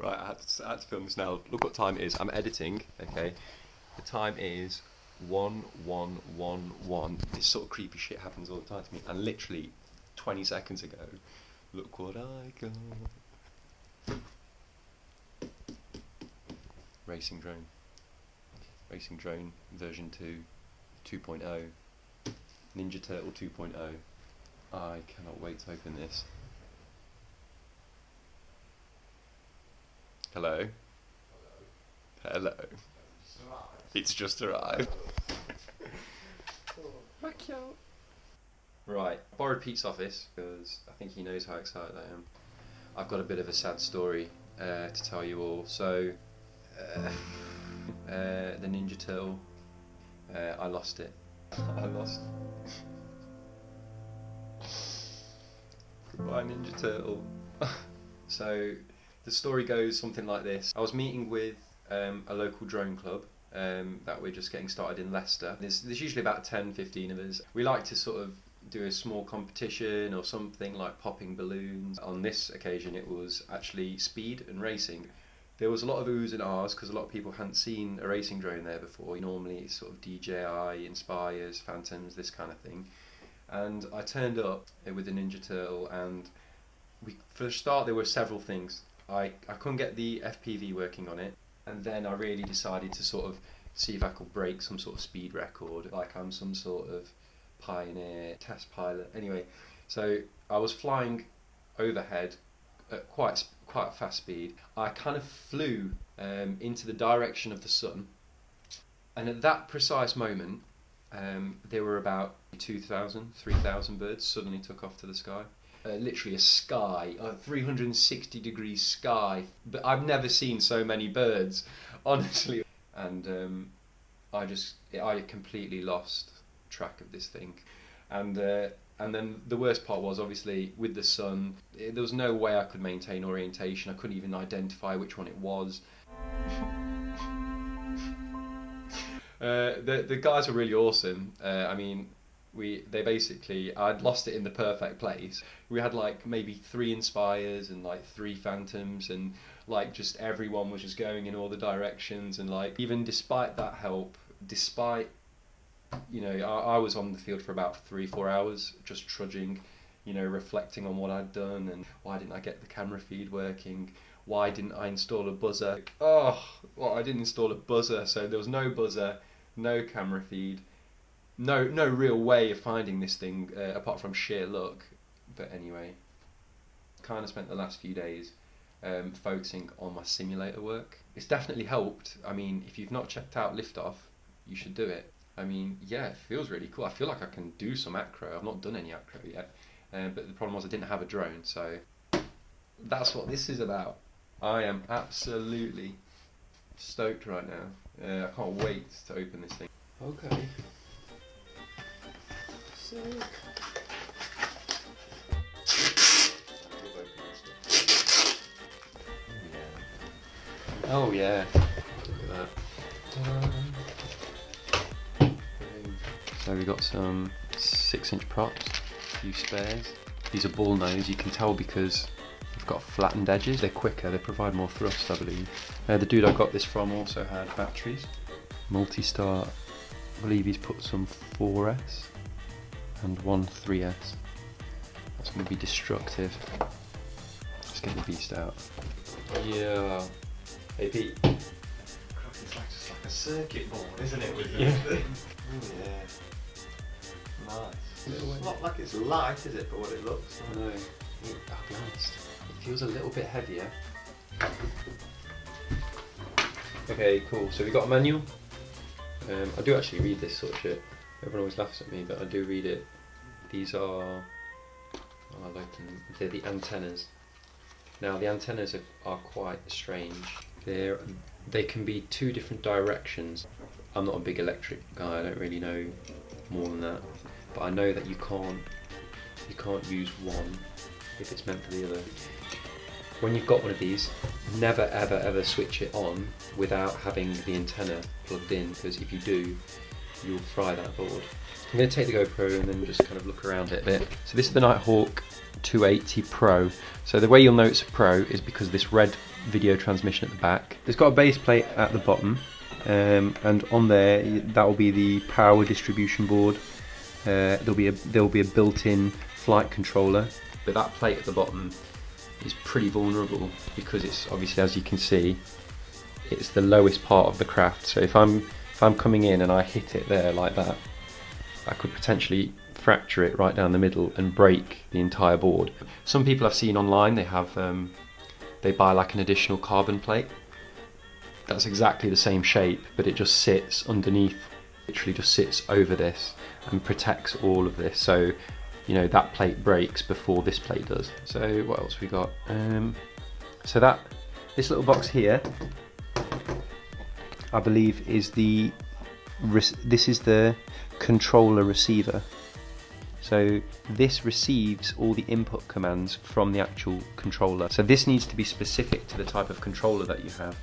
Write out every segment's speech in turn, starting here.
Right, I had to film this now. Look what time it is. I'm editing, okay? The time is 1111. This sort of creepy shit happens all the time to me. And literally 20 seconds ago, look what I got. Racing drone. Racing drone version 2, 2.0. Ninja Turtle 2.0. I cannot wait to open this. Hello? Hello. It's just arrived. Right, borrowed Pete's office because I think he knows how excited I am. I've got a bit of a sad story to tell you all. So, the Ninja Turtle, I lost it. I lost. Goodbye, Ninja Turtle. So, the story goes something like this. I was meeting with a local drone club that we're just getting started in Leicester. There's usually about 10-15 of us. We like to sort of do a small competition or something like popping balloons. On this occasion it was actually speed and racing. There was a lot of oohs and ahs because a lot of people hadn't seen a racing drone there before. Normally it's sort of DJI, Inspires, Phantoms, this kind of thing. And I turned up with the Ninja Turtle, and for the start there were several things. I couldn't get the FPV working on it, and then I really decided to sort of see if I could break some sort of speed record, like I'm some sort of pioneer test pilot. Anyway, so I was flying overhead at quite a fast speed. I kind of flew into the direction of the sun, and at that precise moment there were about 2,000, 3,000 birds suddenly took off to the sky. Literally a sky, a 360 degrees sky, but I've never seen so many birds, honestly. And I completely lost track of this thing. And then the worst part was, obviously, with the sun, there was no way I could maintain orientation. I couldn't even identify which one it was. The guys were really awesome. I mean, I'd lost it in the perfect place. We had like maybe 3 Inspires and like 3 Phantoms, and like just everyone was just going in all the directions, and like even despite that help, I was on the field for about 3-4 hours just trudging, reflecting on what I'd done and why didn't I get the camera feed working, why didn't I install a buzzer. I didn't install a buzzer, so there was no buzzer, no camera feed. No real way of finding this thing apart from sheer luck. But anyway, kind of spent the last few days focusing on my simulator work. It's definitely helped. I mean, if you've not checked out Liftoff, you should do it. I mean, yeah, it feels really cool. I feel like I can do some acro. I've not done any acro yet, but the problem was I didn't have a drone, so that's what this is about. I am absolutely stoked right now. I can't wait to open this thing. Okay. Oh yeah. Look at that. So we got some 6-inch props, a few spares. These are ball nose. You can tell because they've got flattened edges. They're quicker. They provide more thrust, I believe. The dude I got this from also had batteries. Multi-Star. I believe he's put some 4S. And one 3S. That's going to be destructive. Let's get the beast out. Yeah. Hey Pete. It's like just like a circuit board, isn't it? With Yeah. oh yeah. Nice. It's not like it's light, is it, for what it looks like? No. I'll be honest. It feels a little bit heavier. Okay, cool. So we got a manual. I do actually read this sort of shit. Everyone always laughs at me, but I do read it. These are, they're the antennas. Now the antennas are quite strange. They can be 2 different directions. I'm not a big electric guy, I don't really know more than that. But I know that you can't use one if it's meant for the other. When you've got one of these, never ever switch it on without having the antenna plugged in, because if you do, you'll fry that board. I'm going to take the GoPro and then just kind of look around it a bit. So this is the Nighthawk 280 Pro. So the way you'll know it's a Pro is because of this red video transmission at the back. It's got a base plate at the bottom, and on there that will be the power distribution board. There'll be a built-in flight controller, but that plate at the bottom is pretty vulnerable because it's obviously, as you can see, it's the lowest part of the craft. So if I'm coming in and I hit it there like that, I could potentially fracture it right down the middle and break the entire board. Some people I've seen online, they have they buy like an additional carbon plate that's exactly the same shape, but it just sits underneath, literally just sits over this and protects all of this, so you know that plate breaks before this plate does. So what else we got? So this little box here, I believe is this is the controller receiver. So this receives all the input commands from the actual controller. So this needs to be specific to the type of controller that you have.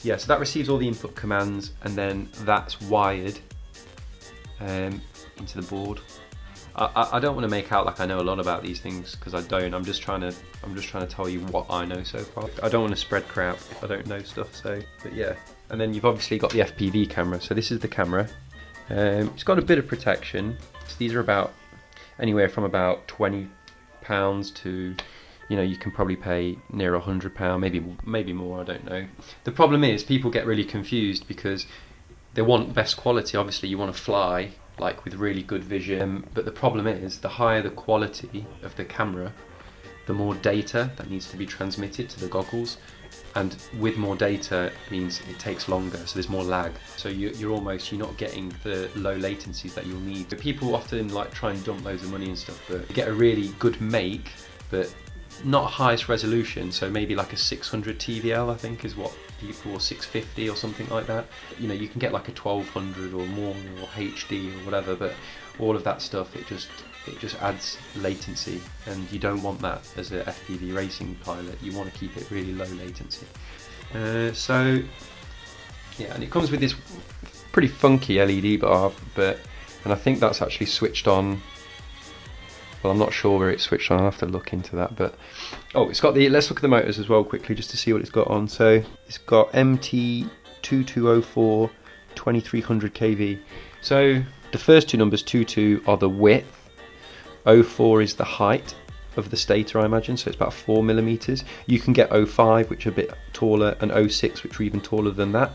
Yeah, so that receives all the input commands, and then that's wired into the board. I don't want to make out like I know a lot about these things, because I don't. I'm just trying to tell you what I know so far. I don't want to spread crap if I don't know stuff. So, but yeah. And then you've obviously got the FPV camera. So this is the camera. It's got a bit of protection. So these are about anywhere from about £20 to, you know, you can probably pay near £100, maybe more. I don't know. The problem is people get really confused because they want best quality. Obviously, you want to fly like with really good vision, but the problem is the higher the quality of the camera, the more data that needs to be transmitted to the goggles, and with more data means it takes longer, so there's more lag, so you're not getting the low latencies that you'll need. But people often like try and dump loads of money and stuff, but you get a really good make, but not highest resolution, so maybe like a 600 TVL I think is what people, or 650 or something like that. You know, you can get like a 1200 or more, or HD or whatever, but all of that stuff, it just adds latency, and you don't want that as a FPV racing pilot. You want to keep it really low latency. So yeah, and it comes with this pretty funky LED bar, and I think that's actually switched on. Well, I'm not sure where it's switched on, I'll have to look into that, but oh, it's got let's look at the motors as well quickly just to see what it's got on. So it's got MT2204 2300 kV. So the first two numbers, 22, are the width, 04 is the height of the stator, I imagine, so it's about 4mm. You can get 05, which are a bit taller, and 06, which are even taller than that.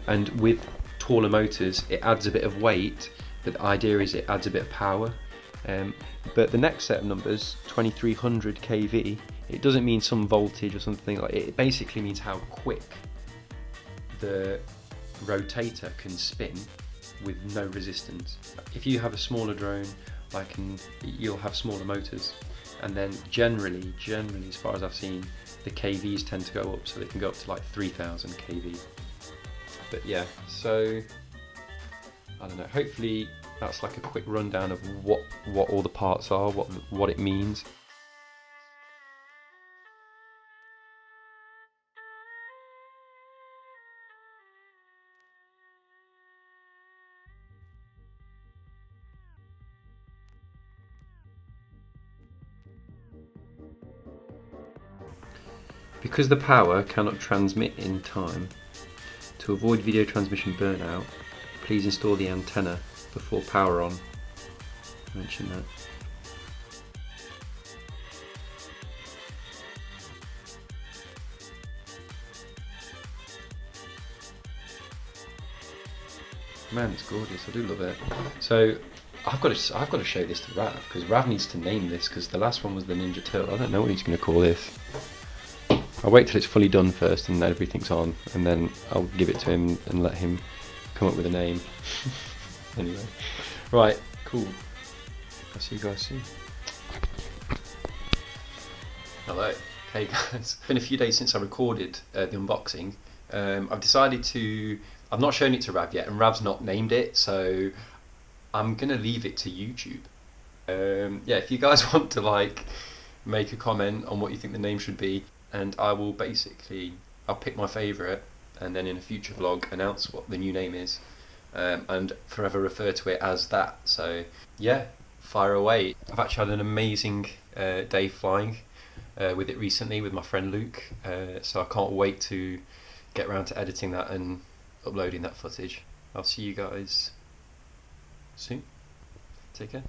And with taller motors, it adds a bit of weight, but the idea is it adds a bit of power. But the next set of numbers, 2300 kV, it doesn't mean some voltage or something like it. It basically means how quick the rotator can spin with no resistance. If you have a smaller drone, you'll have smaller motors, and then generally, as far as I've seen, the kVs tend to go up, so they can go up to like 3000 kV. But yeah, so I don't know. Hopefully that's like a quick rundown of what all the parts are, what it means. Because the power cannot transmit in time, to avoid video transmission burnout, please install the antenna before power on. I mentioned that. Man, it's gorgeous. I do love it. So I've got to show this to Rav, because Rav needs to name this, because the last one was the Ninja Turtle. I don't know what he's going to call this. I'll wait till it's fully done first and everything's on, and then I'll give it to him and let him come up with a name. Anyway, right, cool. I'll see you guys soon. Hello. Hey guys. It's been a few days since I recorded the unboxing. I've decided to... I've not shown it to Rav yet, and Rav's not named it, so I'm going to leave it to YouTube. Yeah, if you guys want to like make a comment on what you think the name should be, and I will basically, I'll pick my favourite and then in a future vlog announce what the new name is, and forever refer to it as that. So yeah, fire away. I've actually had an amazing day flying with it recently with my friend Luke, so I can't wait to get around to editing that and uploading that footage. I'll see you guys soon. Take care.